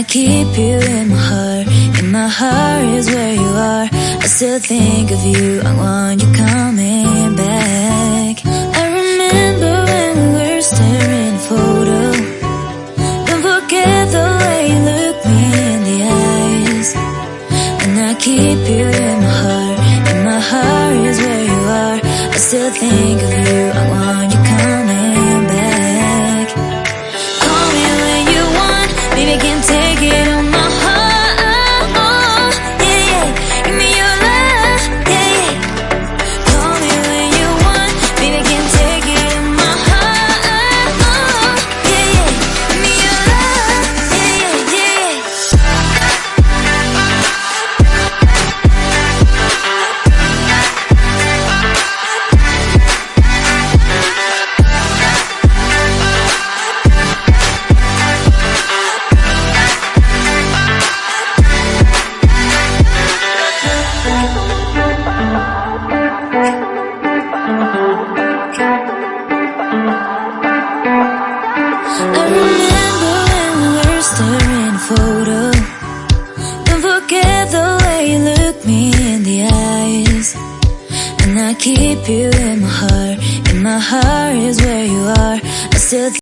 keep you in my heart. In my heart is where you are. I still think of you. I want you coming back. I remember when we were staring at a photo. Don't forget the way you look me in the eyes. And I keep you in my heart. In my heart is where you are. I still think of you. I want you coming back. Call me when you want. Baby, I can't take it on my heart. Yeah, yeah. Give me your love. Yeah, yeah. Call me when you want. Baby, I can't take it on my heart. Yeah, yeah. Give me your love. Yeah, yeah, yeah. I remember when we were staring at a photo. Don't forget the way you look me in the eyes. And I keep you in my heart. In my heart is where you are. I still